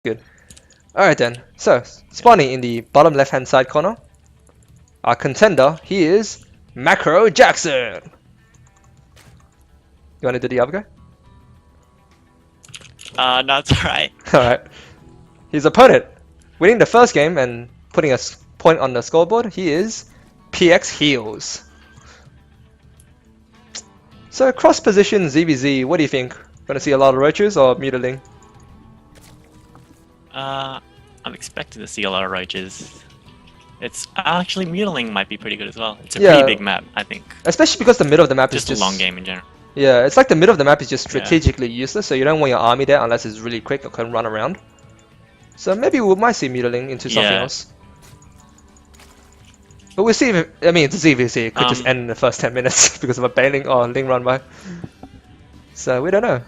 Good. Alright then. So, spawning in the bottom left hand side corner, our contender, he is Macro Jackson. You want to do the other guy? No, it's alright. Alright. His opponent, winning the first game and putting a point on the scoreboard, he is PX Heals. So, cross position ZVZ, what do you think? Gonna see a lot of roaches or mutiling? I'm expecting to see a lot of roaches. It's actually mutiling might be pretty good as well. It's a pretty big map, I think. Especially because the middle of the map is just a long game in general. Yeah, it's like the middle of the map is just strategically useless, so you don't want your army there unless it's really quick or can run around. So maybe we might see mutiling into something else. But we'll see if I mean, it's ZVC, it could just end in the first 10 minutes because of a bailing or Ling run by. So we don't know.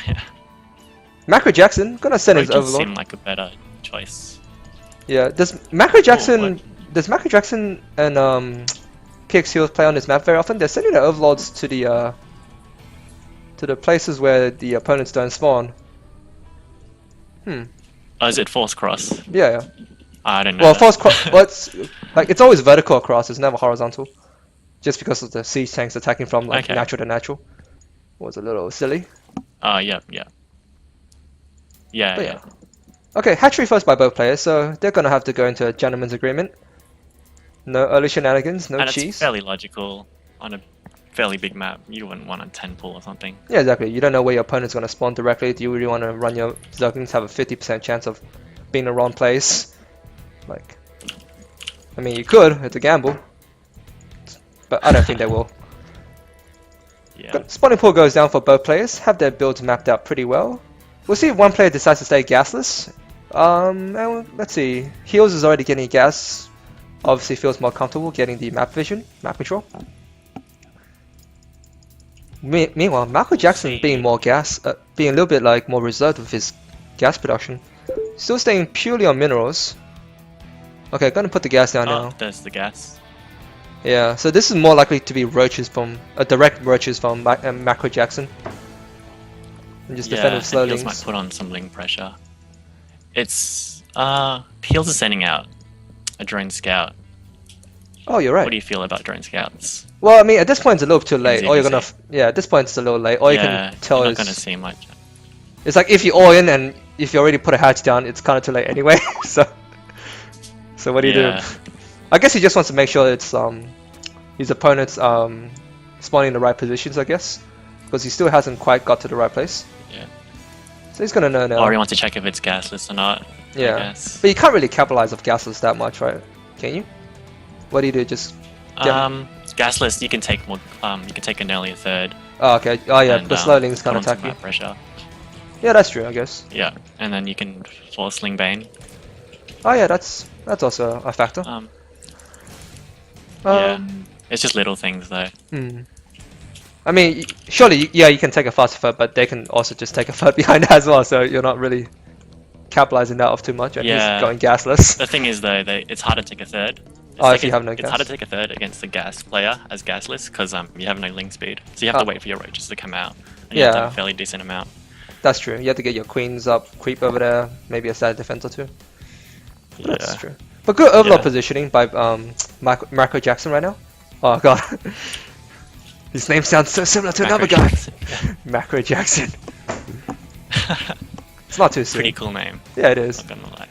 Yeah. Macro Jackson, gonna send his Overlord. Seem like a better choice. Yeah, does Macro Jackson and PX Heals play on this map very often? They're sending their Overlords to the places where the opponents don't spawn. Oh, is it force cross? Yeah. I don't know. Well, force cross. Well, it's always vertical across. It's never horizontal, just because of the siege tanks attacking from natural to natural. Was a little silly. Yeah. Okay, hatchery first by both players, so they're gonna have to go into a gentleman's agreement. No early shenanigans, no cheese. It's fairly logical on a fairly big map. You wouldn't want a 10 pull or something. Yeah, exactly. You don't know where your opponent's gonna spawn directly. Do you really want to run your Zerglings have a 50% chance of being in the wrong place? Like, I mean, you could. It's a gamble, but I don't think they will. Yeah. Spawning pool goes down for both players. Have their builds mapped out pretty well. We'll see if one player decides to stay gasless. And let's see. Heals is already getting gas. Obviously feels more comfortable getting the map vision, map control. Meanwhile, Macro Jackson being more being a little bit like more reserved with his gas production. Still staying purely on minerals. Okay, gonna put the gas down now. There's the gas. Yeah, so this is more likely to be roaches from direct roaches from Macro Jackson. And just defend with slow Heals links. might put on some link pressure. It's Heals is sending out a drone scout. Oh, you're right. What do you feel about drone scouts? Well, I mean, at this point it's a little too late. All you're gonna, at this point it's a little late. All you can tell you're is not gonna see much. It's like if you all in and if you already put a hatch down, it's kind of too late anyway. so what do you do? I guess he just wants to make sure it's his opponent's spawning in the right positions, I guess, because he still hasn't quite got to the right place. Yeah. So he's gonna know now. Or he wants to check if it's gasless or not. Yeah. But you can't really capitalize off gasless that much, right? Can you? What do you do? Just gasless. You can take more. You can take an earlier third. Oh, okay. Oh yeah, and, the slow links can't attack you. Pressure. Yeah, that's true, I guess. Yeah, and then you can force Sling Bane. Oh yeah, that's also a factor. Yeah, it's just little things though. I mean, surely, you can take a faster third, but they can also just take a third behind that as well, so you're not really capitalizing that off too much, and he's going gasless. The thing is though, it's hard to take a third. If you have no gas. It's hard to take a third against the gas player as gasless, because you have no link speed. So you have to wait for your roaches to come out, and you have to have a fairly decent amount. That's true. You have to get your queens up, creep over there, maybe a side defense or two. Yeah. That's true. But good overlord positioning by Macro Jackson right now. Oh god. His name sounds so similar to another guy. Macro Jackson. It's not too soon. Pretty cool name. Yeah, it is. Not gonna lie.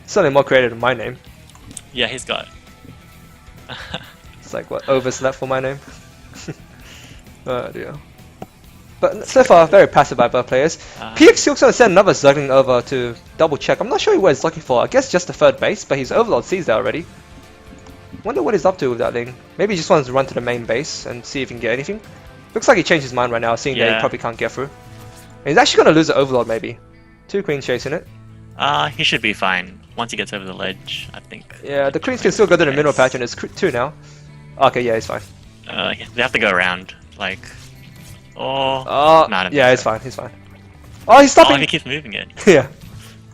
Certainly more creative than my name. Yeah, he's got. It's like what, overslept for my name? Oh dear. But so far, very passive by both players. PX Silk's gonna send another Zergling over to double check. I'm not sure what he's looking for. I guess just the third base, but his Overlord sees that already. Wonder what he's up to with that thing. Maybe he just wants to run to the main base and see if he can get anything. Looks like he changed his mind right now, seeing that he probably can't get through. And he's actually gonna lose the Overlord maybe. 2 queens chasing it. He should be fine once he gets over the ledge, I think. Yeah, the queens can still go to the mineral patch, and it's 2 now. Okay, yeah, he's fine. They have to go around, like. Yeah, he's fine. He's fine. Oh, he's stopping. Oh, he keeps moving it. Yeah.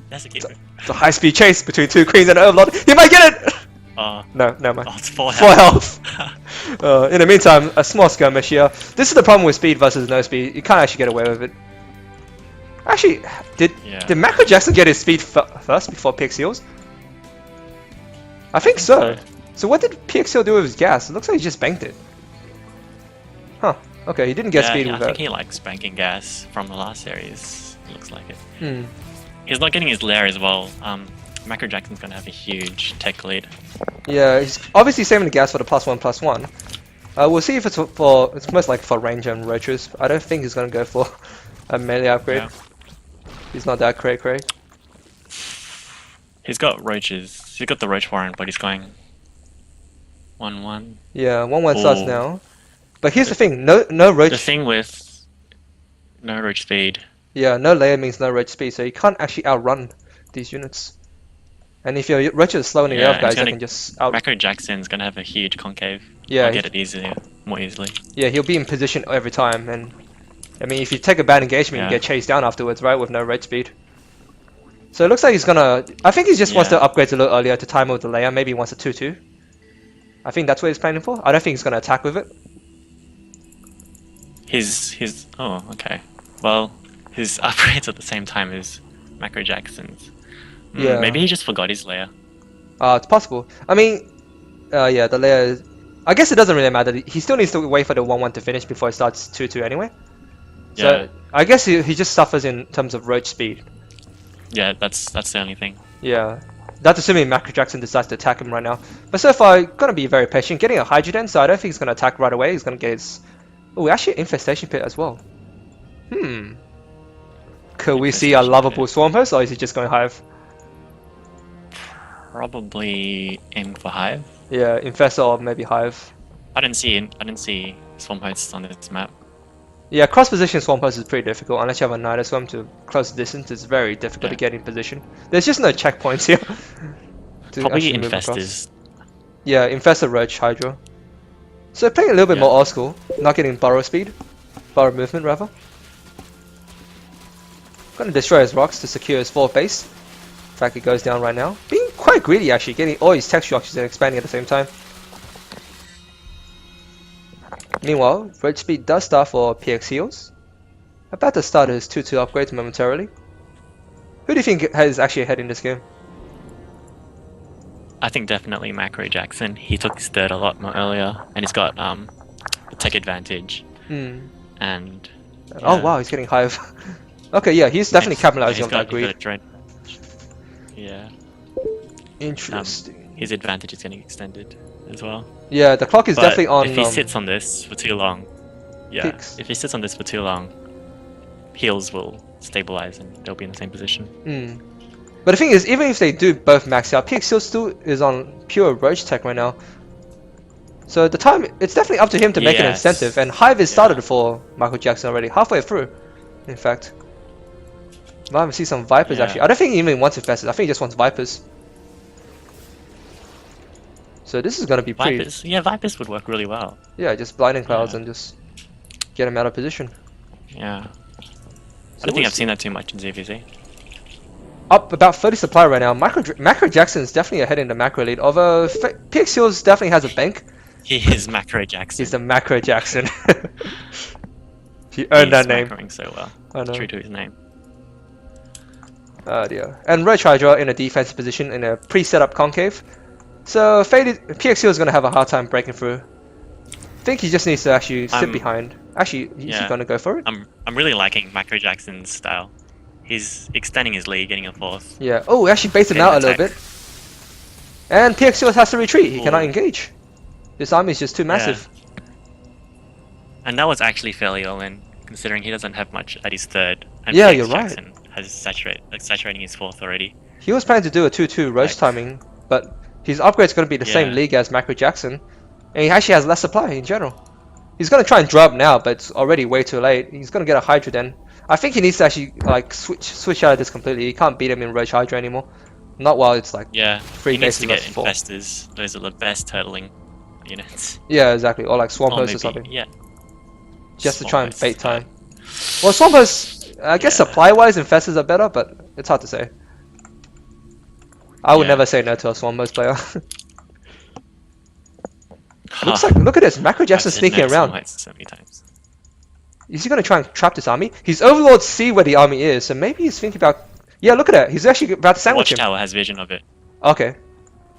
That's a keeper. It's a high-speed chase between 2 queens and an Overlord. He might get it. No, never mind. Oh, it's 4 health. In the meantime, a small skirmish here. This is the problem with speed versus no speed. You can't actually get away with it. Actually, did Macro Jackson get his speed first before PXEO's? I think so. So what did PXEO do with his gas? It looks like he just banked it. Huh. Okay, he didn't get speed with I that. think he likes banking gas from the last series. It looks like it. Hmm. He's not getting his lair as well. Macro Jackson's gonna have a huge tech lead. Yeah, he's obviously saving the gas for the +1/+1. We'll see if it's for. It's most likely for range and roaches. I don't think he's gonna go for a melee upgrade. Yeah. He's not that cray. He's got roaches. He's got the roach warrant, but he's going 1-1. Yeah, 1/1 starts now. But here's the thing: no roach. The thing with no roach speed. Yeah, no layer means no roach speed, so you can't actually outrun these units. And if your roaches are slow in the air, guys, they can just out. Macro Jackson's gonna have a huge concave. Yeah, I'll get it more easily. Yeah, he'll be in position every time, and I mean, if you take a bad engagement, you get chased down afterwards, right? With no roach speed. So it looks like he's gonna. I think he just wants to upgrade a little earlier to time with the layer. Maybe he wants a 2/2. I think that's what he's planning for. I don't think he's gonna attack with it. Oh, okay. Well, his upgrades at the same time as Macro Jackson's. Yeah. Maybe he just forgot his layer. It's possible. I mean, yeah, the layer. I guess it doesn't really matter. He still needs to wait for the 1/1 to finish before he starts 2/2 anyway. So I guess he just suffers in terms of roach speed. Yeah, that's the only thing. Yeah. That's assuming Macro Jackson decides to attack him right now. But so far, gonna be very patient. Getting a Hydroden, so I don't think he's gonna attack right away. He's gonna get his. Oh, actually, Infestation Pit as well. Could we see a lovable Swarm Host, or is he just going Hive? Probably aim for Hive. Yeah, Infestor or maybe Hive. I didn't see Swarm Hosts on this map. Yeah, cross position Swarm Host is pretty difficult unless you have a Nido Swarm to close distance. It's very difficult to get in position. There's just no checkpoints here. Probably Infestors. Yeah, Infestor, Roach, Hydra. So playing a little bit more old school, not getting burrow speed, burrow movement rather. Gonna destroy his rocks to secure his 4th base. In fact, it goes down right now. Being quite greedy actually, getting all his texture options and expanding at the same time. Meanwhile, roach speed does start for PX Heals. About to start his 2/2 upgrades momentarily. Who do you think is actually ahead in this game? I think definitely Macro Jackson. He took his third a lot more earlier, and he's got a tech advantage. And oh wow, he's getting Hive. Okay, yeah, he's definitely capitalizing on that greed. Yeah. Interesting. His advantage is getting extended as well. Yeah, the clock is definitely on. If he sits on this for too long, if he sits on this for too long, heals will stabilize and they'll be in the same position. But the thing is, even if they do both max out, PX still is on pure roach tech right now. So the time, it's definitely up to him to make an incentive, and Hive is started for Michael Jackson already, halfway through, in fact. Might even see some Vipers actually. I don't think he even wants Infestors, I think he just wants Vipers. So this is going to be pretty... Vipers? Yeah, Vipers would work really well. Yeah, just blinding clouds and just get him out of position. Yeah. I don't think I've seen that too much in ZVZ. Up about 30 supply right now. Macro Jackson is definitely ahead in the macro lead, although PX Heals definitely has a bank. He is Macro Jackson. He's the Macro Jackson. He earned that name. He's macroing so well. I know. True to his name. Oh dear. And Roach Hydra in a defensive position in a pre-set up concave. So PX Heals is going to have a hard time breaking through. I think he just needs to actually sit behind. Actually, is he going to go for it? I'm really liking Macro Jackson's style. He's extending his lead, getting a 4th. Yeah. Oh, actually baits him out a little bit. And PX Heals has to retreat. He cannot engage. This army is just too massive. Yeah. And that was actually fairly all-in, considering he doesn't have much at his 3rd. And yeah, PX you're Jackson right. Has saturating his 4th already. He was planning to do a 2/2 roach timing, but his upgrade's going to be the same league as Macro Jackson, and he actually has less supply in general. He's going to try and draw up now, but it's already way too late. He's going to get a Hydra then. I think he needs to actually like switch out of this completely. He can't beat him in Roach Hydra anymore. Not while it's like 3 he needs bases to get versus 4. Infestors. Those are the best turtling units. Yeah, exactly. Or like Swamp Host or something. Yeah. Just to try and bait time. Well, Swamp Host, I guess supply-wise, Infestors are better, but it's hard to say. I would never say no to a Swamp Host player. Look at this, Macro Jackson sneaking around. So many times. Is he gonna try and trap this army? His overlords see where the army is, so maybe he's thinking about. Yeah, look at that. He's actually about to The sandwich him. watchtower has vision of it. Okay.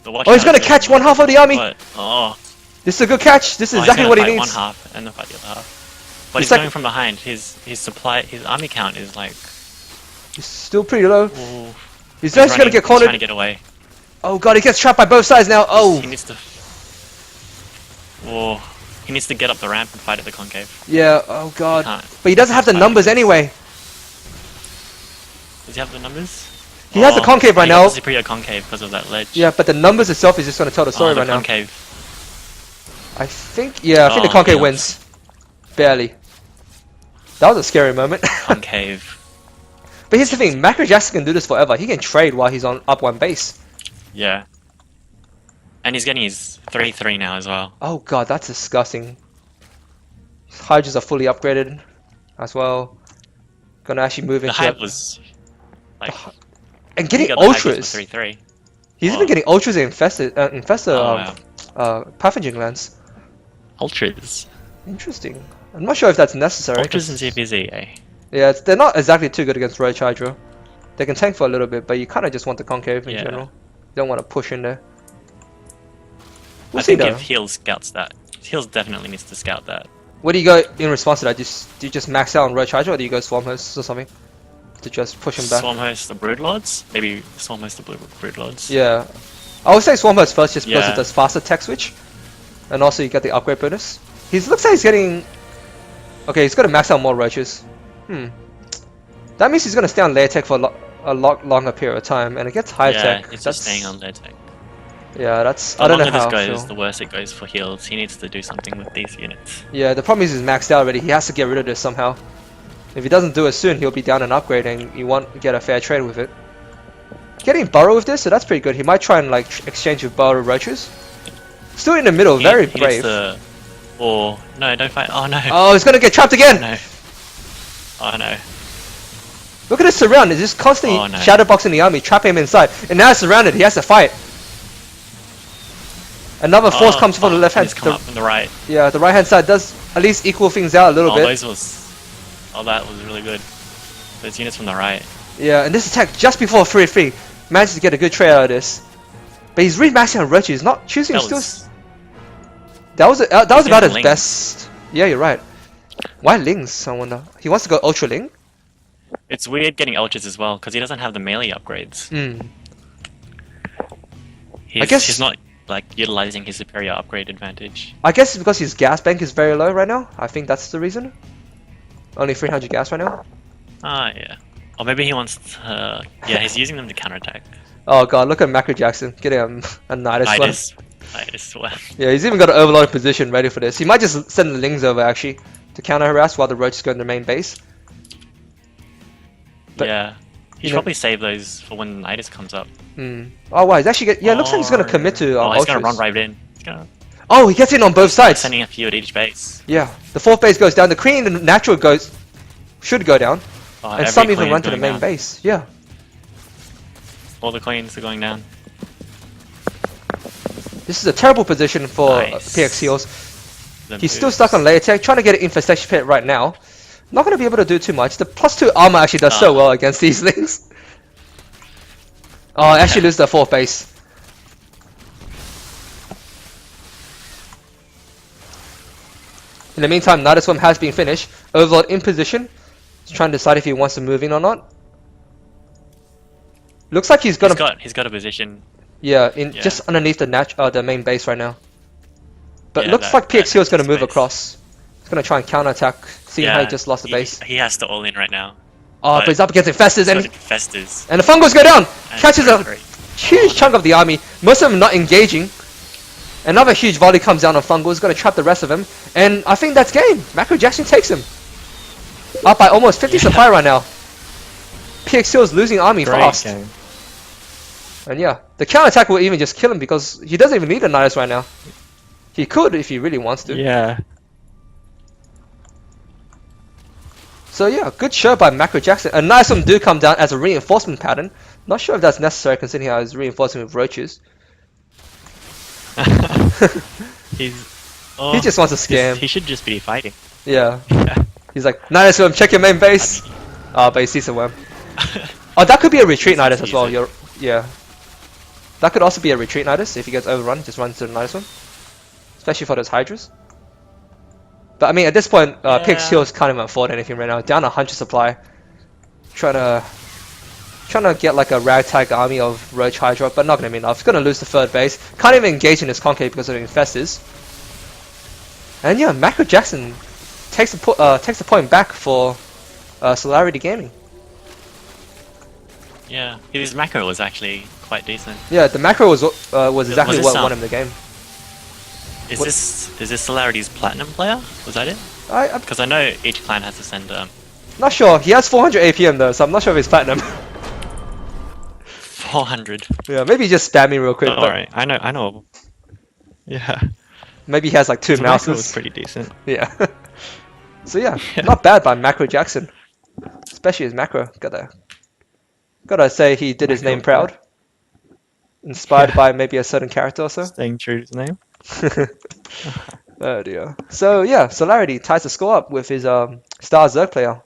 The Oh, he's gonna catch one half of the army. What? Oh. This is a good catch. This is Oh, exactly he's what gonna he fight needs. one half and then fight the other half. But It's he's like- going from behind. His army count is like. He's still pretty low. Ooh, He's just gonna get He's trying to cornered. get away. Oh god, he gets trapped by both sides now. Oh. He needs to. Oh, he needs to get up the ramp and fight at the concave. Yeah. Oh He god. can't. But he doesn't have the Fight numbers against- anyway. Does he have the numbers? He has the concave right he got now. the superior concave because of that ledge. Yeah, but the numbers itself is just gonna tell the story the right now. concave. I think. Yeah, I think the Oh, concave yes. wins. Barely. That was a scary moment. Concave. But here's the thing, Macro Jackson can do this forever. He can trade while he's on up one base. Yeah. And he's getting his 3-3 now as well. Oh god, that's disgusting. His Hydras are fully upgraded as well. Gonna actually move The into hype was like and getting he got the hype just ultras. for 3-3. He's Wow. even getting ultras and infested Oh, wow. pathogen glands. Ultras. Interesting. I'm not sure if that's necessary. Ultras and CPZ, eh? Yeah, they're not exactly too good against Roach Hydra. They can tank for a little bit, but you kind of just want the concave in Yeah. general. You don't want to push in there. We'll I see think though. if Heal scouts that, Heals definitely needs to scout that. What do you go in response to that? Do you just max out on Roach Hydra, or do you go Swarm Hosts or something to just push him back? Swarm host the Broodlords? Maybe Swarm host the Broodlords? Yeah, I would say Swarm Hosts first, just because Yeah. it does faster tech switch, and also you get the upgrade bonus. He looks like he's getting. Okay, he's got to max out more roaches. That means he's gonna stay on layer tech for a lot longer period of time, and it gets high Yeah, tech. he's That's just staying on their tech. Yeah, that's. The I don't know longer how. this goes, Phil. the worse it goes for Heals. He needs to do something with these units. Yeah, the problem is he's maxed out already. He has to get rid of this somehow. If he doesn't do it soon, he'll be down an upgrade, and you won't get a fair trade with it. Getting Burrow with this, so that's pretty good. He might try and like exchange with Burrow Roaches. Still in the middle, very He brave. needs to, or no, don't fight. Oh no. Oh, he's gonna get trapped again. no. Oh no. Look at his surround. It's just constantly Oh, no. shadowboxing the army, trapping him inside, and now it's surrounded. He has to fight. Another force comes from the left hand. He's come up from the right. Yeah, the right hand side does at least equal things out a little Oh, bit. those was. Oh, that was really good. Those units from the right. Yeah, and this attack just before 3-3 managed to get a good trade out of this. But he's re-maxing on Roach. He's not choosing. That Still, was. that was He's about getting his Lings. best. Yeah, you're right. Why Lings? I wonder. He wants to go Ultra Ling. It's weird getting ultras as well because he doesn't have the melee upgrades. He's not like utilizing his superior upgrade advantage. I guess it's because his gas bank is very low right now. I think that's the reason. Only 300 gas right now. Ah, yeah. Or maybe he wants to. Yeah, he's using them to counterattack. Oh god, look at Macro Jackson getting a Nidus one. Nidus one. Yeah, he's even got an overload position ready for this. He might just send the Lings over actually to counter harass while the Roaches go in the main base. But- Yeah. He should know- probably save those for when Nidus comes up. Oh wow, he's actually yeah. It looks like he's gonna commit to. Oh, he's gonna Ultras. run right in. He's gonna Oh, he gets in on both sides. sending a few at each base. Yeah, the fourth base goes down. The Queen and the Natural should go down, Oh, and every some even queen's run to the going main down. base. Yeah. All the queens are going down. This is a terrible position for Nice. PX Heals. Them He's still boots. stuck on layer tech, trying to get an infestation pit right now. Not going to be able to do too much. The +2 armor actually does so well against these things. Oh, actually lose the fourth base. In the meantime, Nidus Swarm has been finished. Overlord in position. He's trying to decide if he wants to move in or not. Looks like he's gonna. He's got a position. Yeah, Yeah. just underneath the main base right now. But Yeah, looks that- like that PXO is going to move space. across. He's going to try and counterattack, seeing how he just lost the base. He has to all in right now. Oh, but he's up against Infestors, So and, did Festus. and the Fungos go down! And Catches a Great. huge chunk of the army, most of them not engaging. Another huge volley comes down on Fungos, going to trap the rest of them. And I think that's game. Macro Jackson takes him. Up by almost 50 supply right now. PXO is losing army Great fast. game. And yeah, the counterattack will even just kill him because he doesn't even need a Nidus right now. He could if he really wants to. Yeah. So yeah, good show by Macro Jackson. A nice one do come down as a reinforcement pattern. Not sure if that's necessary considering how he's reinforcing with roaches. He's. Oh, He just wants to scam. He should just be fighting. Yeah. He's like, Nidus Worm, check your main base. But he sees a worm. Oh, that could be a retreat Nidus as well. Yeah. That could also be a retreat Nidus. If he gets overrun, just runs to the Nidus Worm. Especially for those Hydras. But I mean, at this point, Pig's heals can't even afford anything right now. Down 100 supply. Trying to get like a ragtag army of Roach Hydra, but not going to be enough. He's going to lose the third base. Can't even engage in his concave because of the Infestors. And yeah, Macro Jackson takes the point back for Solarity Gaming. Yeah, his macro was actually quite decent. Yeah, the macro was exactly what won him the game. Is this Solarity's platinum player? Was that it? Because I know each clan has to send not sure. He has 400 APM though, so I'm not sure if he's platinum. 400. Yeah, maybe just spam me real quick. Alright, I know. Yeah. Maybe he has like 2 mouses. Macro was pretty decent. Yeah. So yeah, not bad by Macro Jackson. Especially his macro. Gotta say he did his name proud. Inspired by maybe a certain character or so. Staying true to his name. Oh dear. So yeah, Solarity ties the score up with his Star Zerg player.